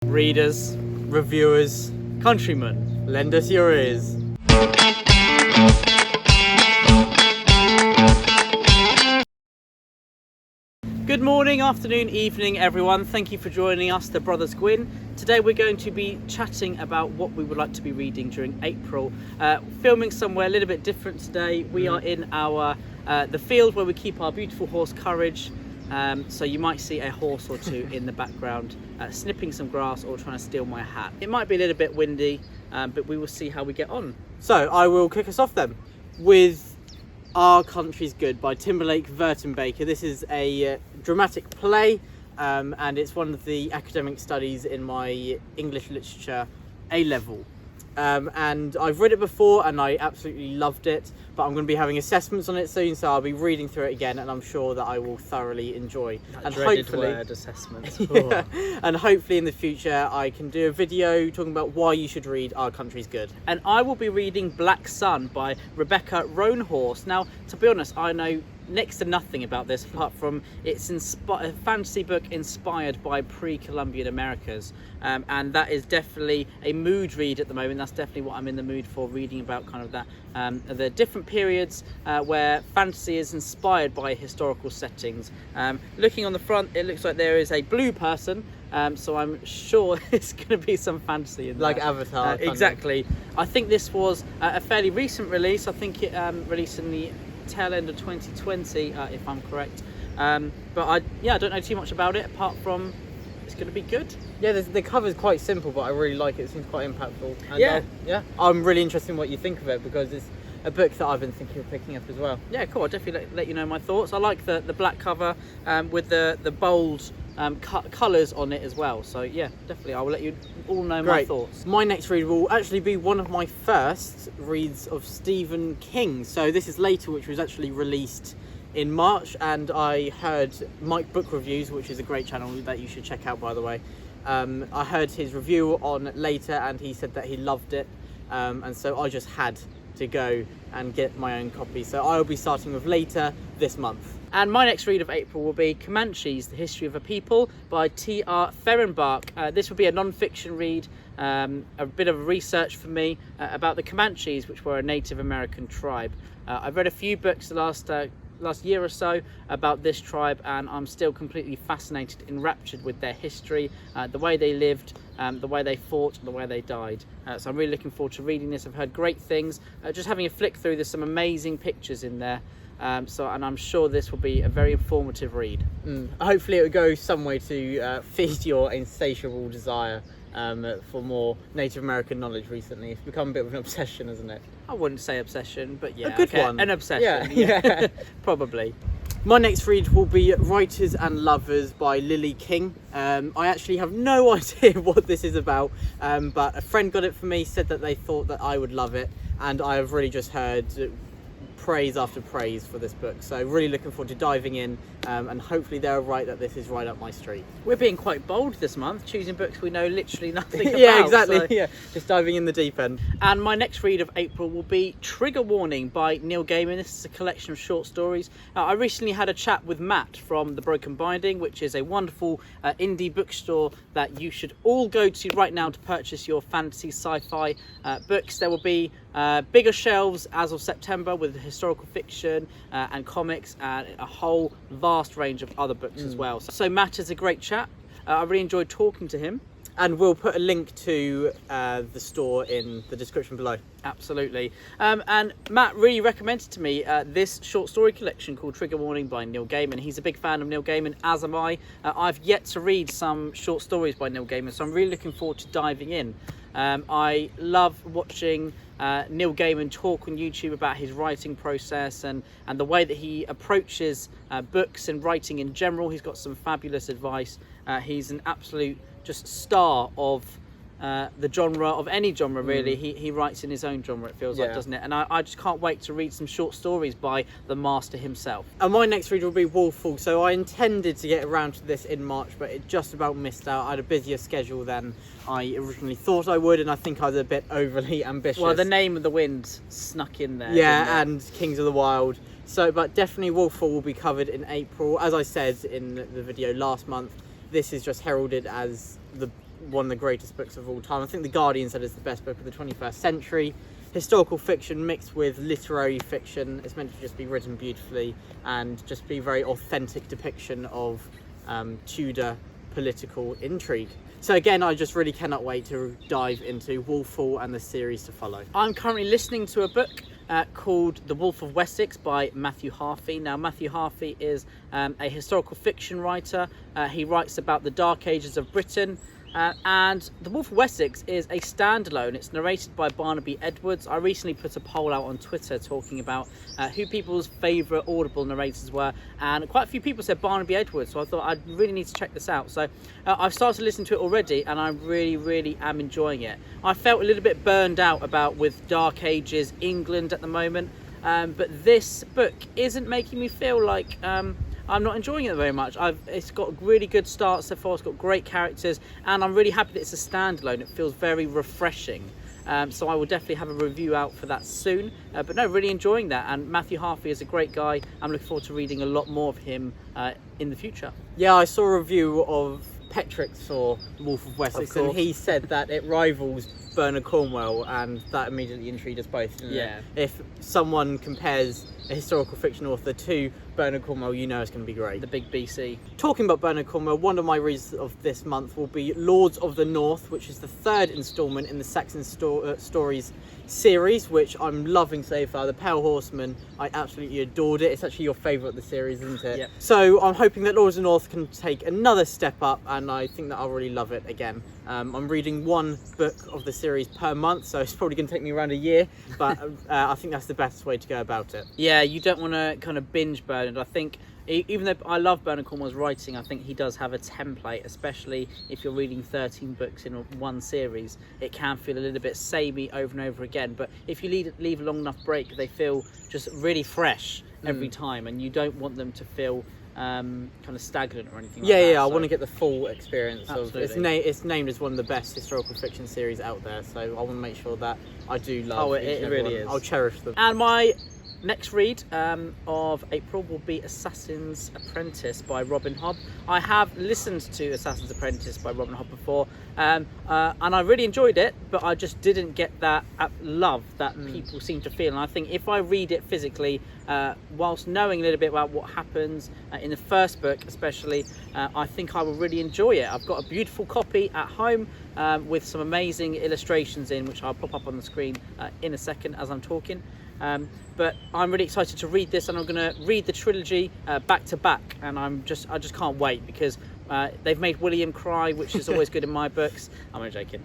Readers, reviewers, countrymen, lend us your ears. Good morning, afternoon, evening everyone. Thank you for joining us, the Brothers Gwynne. Today we're going to be chatting about what we would like to be reading during April. Filming somewhere a little bit different today. We are in our the field where we keep our beautiful horse Courage. So you might see a horse or two in the background snipping some grass or trying to steal my hat. It might be a little bit windy, but we will see how we get on. So I will kick us off then with Our Country's Good by Timberlake Vertenbaker. This is a dramatic play, and it's one of the academic studies in my English literature A-level. And I've read it before and I absolutely loved it, but I'm going to be having assessments on it soon, so I'll be reading through it again, and I'm sure that I will thoroughly enjoy. That and dreaded hopefully, word, assessments. yeah, and hopefully in the future I can do a video talking about why you should read Our Country's Good. And I will be reading Black Sun by Rebecca Roanhorse. Now, to be honest, I know next to nothing about this apart from it's a fantasy book inspired by pre-Columbian Americas, and that is definitely a mood read at the moment. That's definitely what I'm in the mood for, reading about kind of that the different periods where fantasy is inspired by historical settings. Looking on the front, it looks like there is a blue person, so I'm sure it's going to be some fantasy in there. Like Avatar. Exactly. I think this was a fairly recent release. I think it released in the tail end of 2020, if I'm correct. But I don't know too much about it apart from it's going to be good. Yeah, the cover's quite simple, but I really like it. It seems quite impactful. And I'm really interested in what you think of it, because it's a book that I've been thinking of picking up as well. Yeah, cool. I'll definitely let you know my thoughts. I like the black cover with the bold colours on it as well. So yeah, definitely I will let you all know my thoughts. My next read will actually be one of my first reads of Stephen King. So this is later, which was actually released in March, and I heard Mike Book Reviews, which is a great channel that you should check out, by the way. I heard his review on Later and he said that he loved it, and so I just had to go and get my own copy. So I'll be starting with Later this month. And my next read of April will be Comanches, The History of a People by T.R. Fehrenbach. This will be a non-fiction read, a bit of research for me about the Comanches, which were a Native American tribe. I've read a few books the last year or so about this tribe, and I'm still completely fascinated, enraptured with their history, the way they lived, the way they fought, the way they died. So I'm really looking forward to reading this. I've heard great things. Just having a flick through, there's some amazing pictures in there. And I'm sure this will be a very informative read. Hopefully it will go some way to feed your insatiable desire for more Native American knowledge recently. It's become a bit of an obsession, hasn't it? I wouldn't say obsession, but yeah. A good one. An obsession, yeah. Probably. My next read will be Writers and Lovers by Lily King. I actually have no idea what this is about, but a friend got it for me, said that they thought that I would love it, and I have really just heard praise after praise for this book, so really looking forward to diving in, and hopefully they're right that this is right up my street. We're being quite bold this month, choosing books we know literally nothing about. Yeah, exactly. So. Yeah, just diving in the deep end. And my next read of April will be Trigger Warning by Neil Gaiman. This is a collection of short stories. I recently had a chat with Matt from The Broken Binding, which is a wonderful indie bookstore that you should all go to right now to purchase your fantasy sci-fi books. There will be bigger shelves as of September with historical fiction and comics and a whole vast range of other books as well. So Matt is a great chap. I really enjoyed talking to him. And we'll put a link to the store in the description below. Absolutely. And Matt really recommended to me this short story collection called Trigger Warning by Neil Gaiman. He's a big fan of Neil Gaiman, as am I. I've yet to read some short stories by Neil Gaiman, so I'm really looking forward to diving in. I love watching Neil Gaiman talk on YouTube about his writing process and the way that he approaches books and writing in general. He's got some fabulous advice. He's an absolute just star of the genre, of any genre really. He writes in his own genre, it feels like, doesn't it? And I just can't wait to read some short stories by the master himself. And my next read will be Wolf of Wessex. So I intended to get around to this in March, but it just about missed out. I had a busier schedule than I originally thought I would, and I think I was a bit overly ambitious. Well, the Name of the Wind snuck in there. Yeah, and Kings of the Wild. So, but definitely Wolf of Wessex will be covered in April. As I said in the video last month, this is just heralded as the one of the greatest books of all time. I think The Guardian said it's the best book of the 21st century. Historical fiction mixed with literary fiction. It's meant to just be written beautifully and just be a very authentic depiction of Tudor political intrigue. So again, I just really cannot wait to dive into Wolf Hall and the series to follow. I'm currently listening to a book called The Wolf of Wessex by Matthew Harvey. Now, Matthew Harvey is a historical fiction writer. He writes about the Dark Ages of Britain. And The Wolf of Wessex is a standalone. It's narrated by Barnaby Edwards. I recently put a poll out on Twitter talking about who people's favourite Audible narrators were, and quite a few people said Barnaby Edwards, so I thought I'd really need to check this out. So I've started to listen to it already, and I really am enjoying it. I felt a little bit burned out with Dark Ages England at the moment, but this book isn't making me feel like I'm not enjoying it very much. It's got a really good start so far. It's got great characters, and I'm really happy that it's a standalone. It feels very refreshing. So I will definitely have a review out for that soon. But no, really enjoying that. And Matthew Harvey is a great guy. I'm looking forward to reading a lot more of him in the future. Yeah, I saw a review of Petrix for Wolf of Wessex, and he said that it rivals Bernard Cornwell, and that immediately intrigued us both, didn't it? If someone compares a historical fiction author to Bernard Cornwell, you know it's going to be great. The big BC. Talking about Bernard Cornwell, one of my reads of this month will be Lords of the North, which is the third instalment in the Saxon Stories series, which I'm loving so far. The Pale Horseman, I absolutely adored it. It's actually your favourite of the series, isn't it? Yep. So I'm hoping that Lords of the North can take another step up, and I think that I'll really love it again. I'm reading one book of the series per month, so it's probably going to take me around a year, but I think that's the best way to go about it. Yeah, you don't want to kind of binge Bernard. I think, even though I love Bernard Cornwell's writing, I think he does have a template, especially if you're reading 13 books in one series. It can feel a little bit samey over and over again, but if you leave a long enough break, they feel just really fresh every time, and you don't want them to feel kind of stagnant or anything like that. I want to get the full experience. Absolutely. It's named as one of the best historical fiction series out there, so I want to make sure that I do love it really is. I'll cherish them. And my next read of April will be Assassin's Apprentice by Robin Hobb. I have listened to Assassin's Apprentice by Robin Hobb before, and I really enjoyed it, but I just didn't get that love that people seem to feel. And I think if I read it physically, whilst knowing a little bit about what happens in the first book especially, I think I will really enjoy it. I've got a beautiful copy at home with some amazing illustrations in, which I'll pop up on the screen in a second as I'm talking. But I'm really excited to read this, and I'm going to read the trilogy back to back, and I just can't wait, because they've made William cry, which is always good in my books. I'm only joking.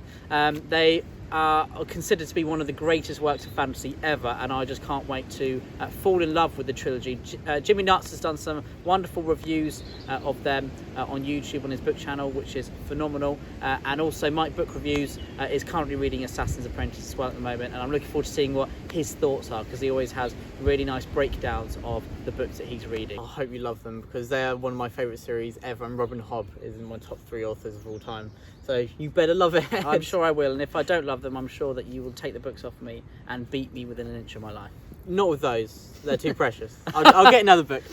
They are considered to be one of the greatest works of fantasy ever, and I just can't wait to fall in love with the trilogy. Jimmy Nuts has done some wonderful reviews of them on YouTube on his book channel, which is phenomenal, and also Mike Book Reviews is currently reading Assassin's Apprentice as well at the moment, and I'm looking forward to seeing what his thoughts are, because he always has really nice breakdowns of the books that he's reading. I hope you love them, because they are one of my favourite series ever, and Robin Hobb is in my top 3 authors of all time. So you better love it. I'm sure I will, and if I don't love them, I'm sure that you will take the books off me and beat me within an inch of my life. Not with those. They're too precious. I'll get another book.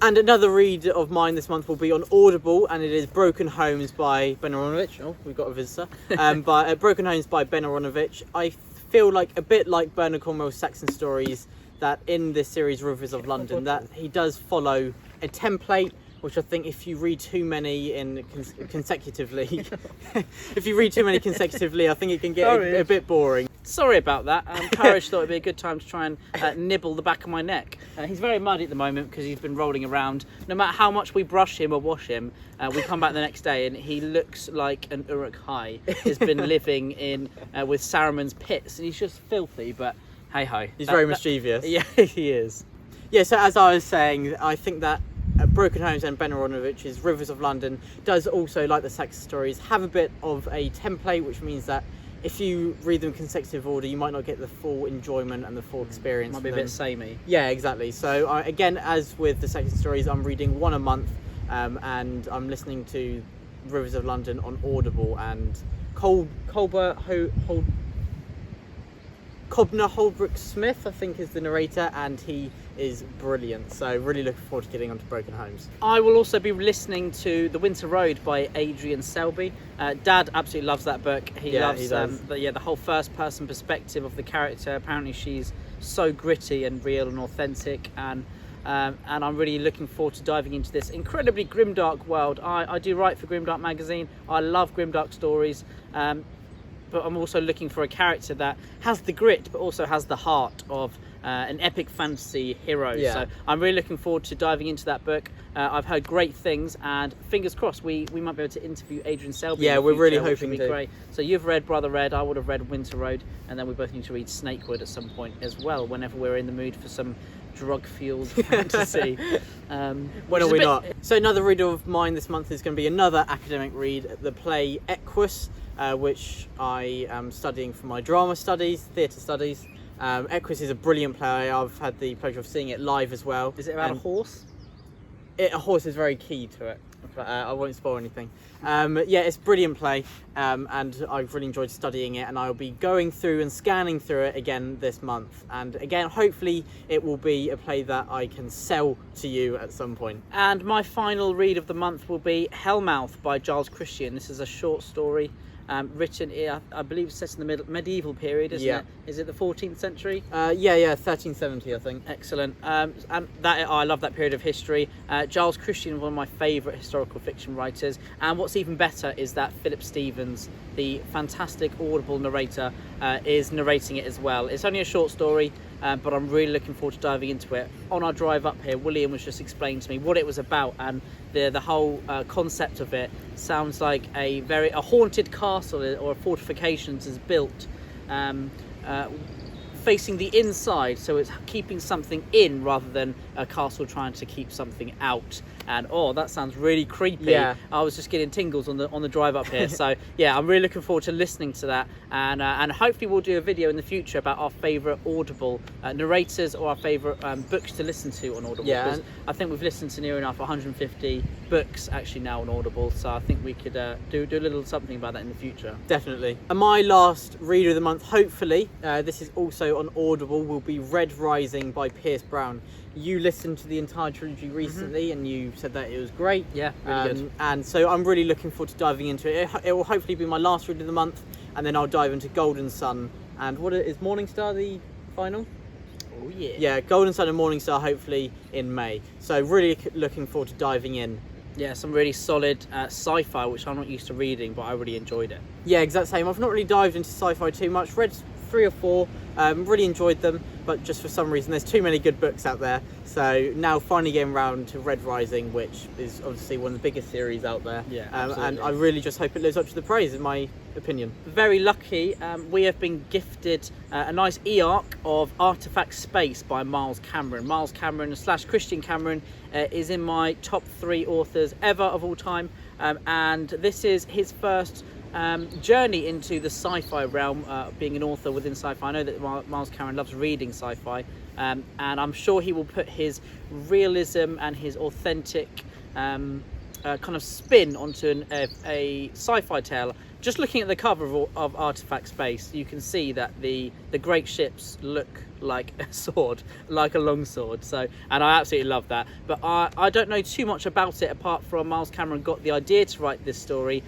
And another read of mine this month will be on Audible, and it is Broken Homes by Ben Aronovich. Oh, we've got a visitor. Broken Homes by Ben Aronovich. I feel like, a bit like Bernard Cornwell's Saxon Stories, that in this series Rivers of London, that he does follow a template, which I think if you read too many consecutively, I think it can get a bit boring. Sorry about that. Courage thought it'd be a good time to try and nibble the back of my neck. He's very muddy at the moment because he's been rolling around. No matter how much we brush him or wash him, we come back the next day and he looks like an Uruk-hai. He's been living in with Saruman's pits, and he's just filthy, but hey ho. He's very mischievous. Yeah, he is. Yeah, so as I was saying, I think that Broken Homes and Ben Aronovich's Rivers of London does also, like the Saxon Stories, have a bit of a template, which means that if you read them in consecutive order, you might not get the full enjoyment and the full experience. Might be a bit samey. Yeah, exactly. So again, as with the Saxon Stories, I'm reading one a month, and I'm listening to Rivers of London on Audible, and Colbert Cobner Holbrook Smith, I think, is the narrator, and he is brilliant. So really looking forward to getting onto Broken Homes. I will also be listening to The Winter Road by Adrian Selby. Dad absolutely loves that book. He loves the whole first-person perspective of the character. Apparently, she's so gritty and real and authentic, and I'm really looking forward to diving into this incredibly grimdark world. I do write for Grimdark magazine. I love grimdark stories. But I'm also looking for a character that has the grit but also has the heart of an epic fantasy hero. Yeah. So I'm really looking forward to diving into that book. I've heard great things, and fingers crossed we might be able to interview Adrian Selby. Yeah, in the we're future, really which hoping would be to. great. So you've read Brother Red, I would have read Winter Road, and then we both need to read Snakewood at some point as well, whenever we're in the mood for some drug-fueled fantasy. When are we not? So another read of mine this month is going to be another academic read, the play Equus, which I am studying for my drama studies, theatre studies. Equus is a brilliant play. I've had the pleasure of seeing it live as well. Is it about a horse? A horse is very key to it, but I won't spoil anything. Yeah, it's a brilliant play, and I've really enjoyed studying it, and I'll be going through and scanning through it again this month. And again, hopefully it will be a play that I can sell to you at some point. And my final read of the month will be Hellmouth by Giles Christian. This is a short story written, I believe, set in the medieval period, isn't it? Is it the 14th century? Yeah, 1370, I think. Excellent. And that I love that period of history. Giles Christian, one of my favourite historical fiction writers. And what's even better is that Philip Stevens, the fantastic Audible narrator, is narrating it as well. It's only a short story, but I'm really looking forward to diving into it. On our drive up here, William was just explaining to me what it was about, and the whole concept of it sounds like a haunted castle or a fortifications is built facing the inside, so it's keeping something in rather than a castle trying to keep something out. And that sounds really creepy. Yeah. I was just getting tingles on the drive up here. So yeah, I'm really looking forward to listening to that, and hopefully we'll do a video in the future about our favourite Audible narrators or our favourite books to listen to on Audible. Yeah, because I think we've listened to near enough 150 books actually now on Audible, so I think we could do a little something about that in the future. Definitely. And my last read of the month, hopefully, this is also on Audible, will be Red Rising by Pierce Brown. You listened to the entire trilogy recently, and you said that it was great. Yeah, really good. And so I'm really looking forward to diving into it. It will hopefully be my last read of the month, and then I'll dive into Golden Sun. And is Morningstar the final? Oh yeah. Yeah, Golden Sun and Morningstar hopefully in May. So really looking forward to diving in. Yeah, some really solid sci-fi, which I'm not used to reading, but I really enjoyed it. Yeah, exact same. I've not really dived into sci-fi too much. Read 3 or 4, really enjoyed them, but just for some reason there's too many good books out there. So now finally getting round to Red Rising, which is obviously one of the biggest series out there. Yeah, and I really just hope it lives up to the praise, in my opinion. Very lucky, we have been gifted a nice e-arc of Artifact Space by Miles Cameron. Miles Cameron / Christian Cameron is in my top 3 authors ever of all time, and this is his first journey into the sci-fi realm, being an author within sci-fi. I know that Miles Cameron loves reading sci-fi, and I'm sure he will put his realism and his authentic kind of spin onto a sci-fi tale. Just looking at the cover of Artifact Space, you can see that the great ships look like a sword, like a long sword. So, and I absolutely love that. But I don't know too much about it, apart from Miles Cameron got the idea to write this story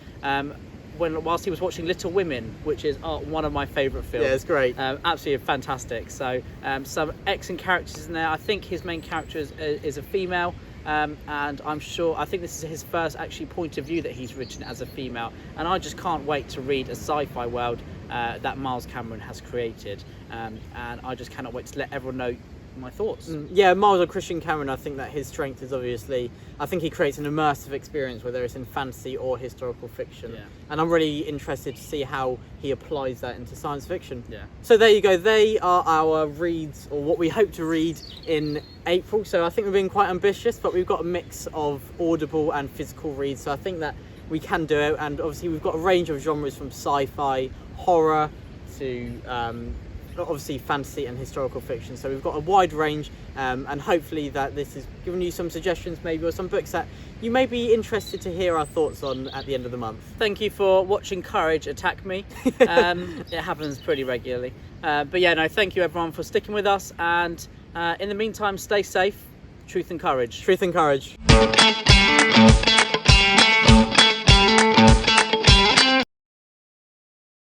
whilst he was watching Little Women, which is one of my favourite films. Yeah, it's great. Absolutely fantastic. So some excellent characters in there. I think his main character is a female, and I think this is his first actually point of view that he's written as a female, and I just can't wait to read a sci-fi world that Miles Cameron has created, and I just cannot wait to let everyone know my thoughts. Yeah, Miles or Christian Cameron, I think that his strength is obviously, I think he creates an immersive experience, whether it's in fantasy or historical fiction. Yeah. And I'm really interested to see how he applies that into science fiction. Yeah. So there you go, they are our reads, or what we hope to read in April. So I think we're being quite ambitious, but we've got a mix of audible and physical reads, so I think that we can do it. And obviously we've got a range of genres, from sci-fi, horror, to obviously fantasy and historical fiction. So we've got a wide range, and hopefully that this has given you some suggestions maybe, or some books that you may be interested to hear our thoughts on at the end of the month. Thank you for watching Courage attack me. It happens pretty regularly. But yeah, no, thank you everyone for sticking with us, and in the meantime, stay safe. Truth and courage. Truth and courage.